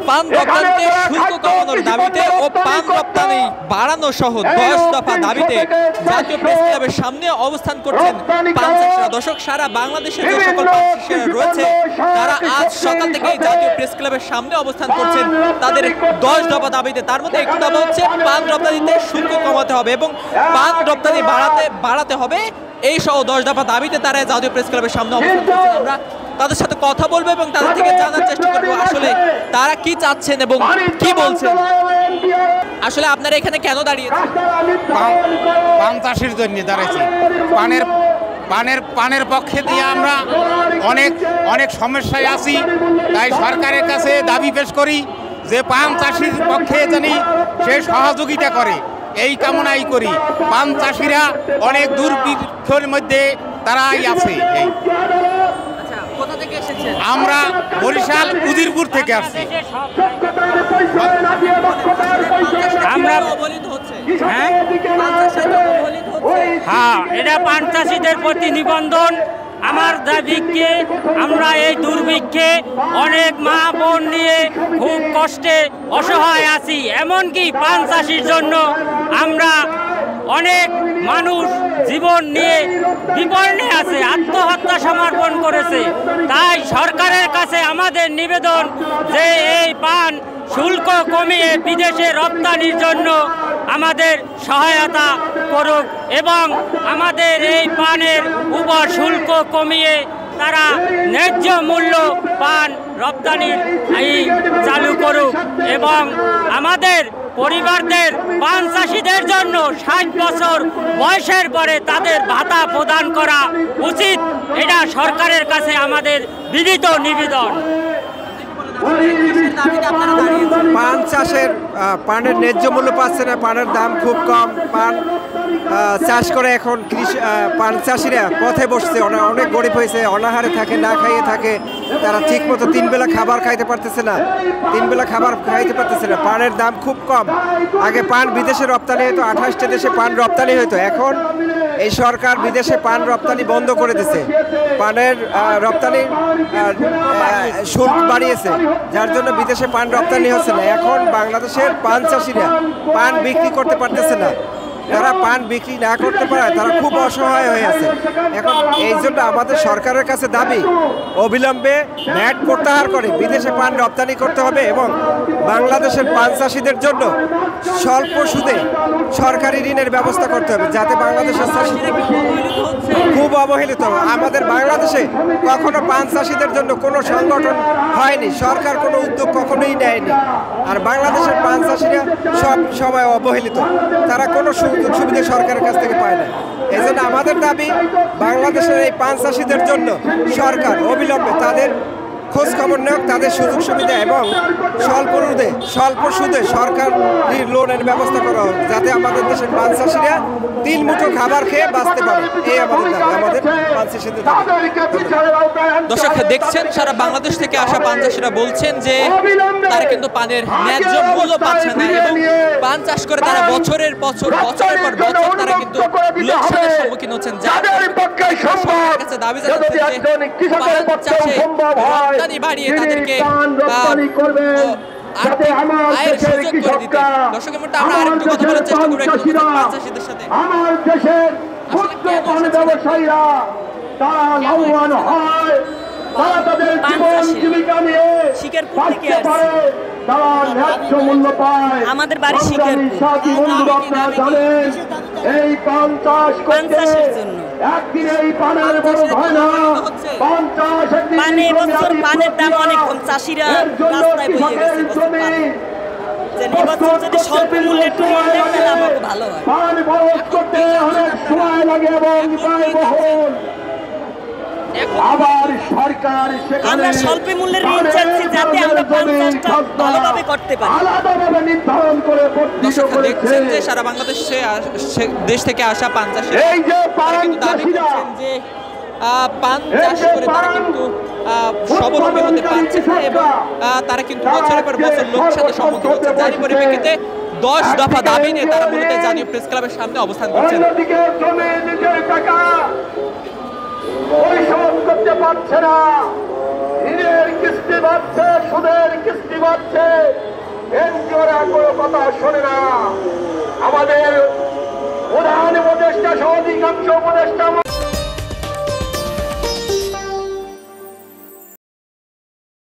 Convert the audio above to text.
পান রপ্তানিতে শুল্ক কমানোর দাবিতে ও পান রপ্তানি বাড়ানো সহ 10 দফা দাবিতে জাতীয় প্রেস ক্লাবের সামনে অবস্থান করছেন পান চাষিরা। দর্শক, সারা বাংলাদেশে যে সকল পান চাষিরা রয়েছে তারা আজ সকাল থেকে জাতীয় প্রেস ক্লাবের সামনে অবস্থান করছেন তাদের 10 দফা দাবিতে। তার মধ্যে একটি দাবি হচ্ছে পান রপ্তানিতে শুল্ক কমাতে হবে এবং পান রপ্তানি বাড়াতে হবে, এই সহ 10 দফা দাবিতে তারা জাতীয় প্রেস ক্লাবের সামনে অবস্থান করছেন। আমরা তাদের সাথে কথা বলবো এবং তাদের থেকে জানার চেষ্টা করবো আসলে তারা কি চাচ্ছেন এবং কি বলছেন। আসলে আপনারা এখানে কেন দাঁড়িয়েছেন? পান চাষের জন্য দাঁড়িয়েছি। পানের পক্ষে দিয়ে আমরা অনেক সমস্যায় আছি, তাই সরকারের কাছে দাবি পেশ করি যে পান চাষির পক্ষে জানি সে সহযোগিতা করে, এই কামনাই করি। পান চাষিরা অনেক দুর্ভিক্ষের মধ্যে তারাই আছে। আমরা বরিশাল উজিরপুর থেকে আসছি। হ্যাঁ, এটা পান চাষিদের প্রতি নিবন্ধন। আমার দাবিকে আমরা এই দুর্ভিক্ষে অনেক মা বোন নিয়ে খুব কষ্টে অসহায় আছি। এমনকি পান চাষির জন্য আমরা অনেক মানুষ জীবন নিয়ে বিপন্নে আছে, আত্মহত্যা সমর্পণ করেছে। তাই সরকারের কাছে আমাদের নিবেদন যে এই পান শুল্ক কমিয়ে বিদেশে রপ্তানির জন্য আমাদের সহায়তা করুক এবং আমাদের এই পানের উপর শুল্ক কমিয়ে তারা ন্যায্য মূল্য পান রপ্তানির চালু করুক এবং আমাদের পরিবারদের পান চাষিদের জন্য 60 বছর বয়সের পরে তাদের ভাতা প্রদান করা উচিত। এটা সরকারের কাছে আমাদের বিনীত নিবেদন। পান চাষের পানের ন্যায্য মূল্য পাচ্ছে না, পানের দাম খুব কম। পান চাষ করে এখন পান চাষিরা পথে বসছে, অনেক গরিব হয়েছে, অনাহারে থাকে, না খাইয়ে থাকে। তারা ঠিক মতো 3 বেলা খাবার খাইতে পারতেছে না, পানের দাম খুব কম। আগে পান বিদেশে রপ্তানি হতো, 28টা দেশে পান রপ্তানি হতো। এখন এই সরকার বিদেশে পান রপ্তানি বন্ধ করে দিয়েছে, পানের রপ্তানি শুল্ক বাড়িয়েছে, যার জন্য বিদেশে পান রপ্তানি হচ্ছে না। এখন বাংলাদেশের পান চাষিরা পান বিক্রি করতে পারতেছে না, যারা পান বিক্রি না করতে পারে তারা খুব অসহায় হয়ে আছে। এখন এই জন্য আমাদের সরকারের কাছে দাবি অবিলম্বে ভ্যাট প্রত্যাহার করে বিদেশে পান রপ্তানি করতে হবে এবং বাংলাদেশের পান চাষিদের জন্য স্বল্প সুদে সরকারি ঋণের ব্যবস্থা করতে হবে, যাতে বাংলাদেশের চাষিরা খুব অবহেলিত। আমাদের বাংলাদেশে কখনো পান চাষিদের জন্য কোনো সংগঠন হয়নি, সরকার কোনো উদ্যোগ কখনোই নেয়নি। আর বাংলাদেশের পান চাষিরা সব সময় অবহেলিত, তারা কোনো সুবিধা সরকারের কাছ থেকে পায় না। এই জন্য আমাদের দাবি বাংলাদেশের এই পান চাষিদের জন্য সরকার অবিলম্বে তাদের খোঁজ খবর নেওক, তাদের সুযোগ সুবিধা এবং স্বল্প সুদে সরকারি লোনের ব্যবস্থা করা হোক, যাতে আমাদের দেশের পান চাষিরা 3 মুঠো খাবার খেয়ে বাঁচতে পারে। এই আমাদের দাবি, আমাদের পান চাষিদের দাবি। দর্শক দেখছেন, সারা বাংলাদেশ থেকে আসা পান চাষিরা বলছেন যে তারা কিন্তু পানের ন্যায্য মূল্য পাচ্ছে না এবং পান চাষ করে তারা বছরের পর বছর তারা কিন্তু লোকসানের সম্মুখীন হচ্ছেন। যার কাছে দাবি জানাচ্ছেন যে পান চাষে রপ্তানি বাড়িয়ে তাদেরকে আয়ের সুযোগ করে দিতে। দর্শকের মধ্যে আমরা আরেকটু কথা বলার চেষ্টা করব একটু পান চাষিদের সাথে। আমার দেশের পান ব্যবসায়ীরা তারা লাভবান হয়, তারা তাদের জীবন জীবিকা নিয়ে শিকারপুর থেকে আসছে, তারা ন্যায্য মূল্য পায়। আমাদের বাড়ি শিকারপুর। সাথী বন্ধু আপনারা জানেন এই পান চাষ করতে একদিন এই পানের বড় হয় না, পান চাষ পানের বছর পানের দাম অনেক কম, চাষিরা রাস্তায় বসে গেছে এবছর যদি স্বল্প মূল্যে একটু মূল্যে তাহলে আমাকে ভালো হয়। পান বরফ করতে অনেক সময় লাগে এবং ব্যয়বহুল। আবার সরকার আমরা স্বল্প মূল্যের ঋণ চাচ্ছি যাতে আমরা পান চাষটা ভালোভাবে করতে পারি। আলাদাভাবে নির্ধারণ করে দর্শক দেখছেন যে সারা বাংলাদেশে দেশ থেকে আসা পান চাষিরা এই যে পান চাষিরা যে পান চাষ করে তারা কিন্তু স্বাবলম্বী হতে পারছে না এবং তারা কিন্তু বছরের পর বছর লোকসানের সম্মুখীন হচ্ছে। যারই পরিপ্রেক্ষিতে 10 দফা দাবি নিয়ে তারা মূলত জাতীয় প্রেস ক্লাবের সামনে অবস্থান করছেন। পরিশোধ করতে পারছে না, ঋণের কিস্তি বাড়ছে, সুদের কিস্তি পাচ্ছে, এনজিওরা কোনো কথা শোনে না। আমাদের প্রধান উপদেষ্টা সহ অধিকাংশ উপদেষ্টা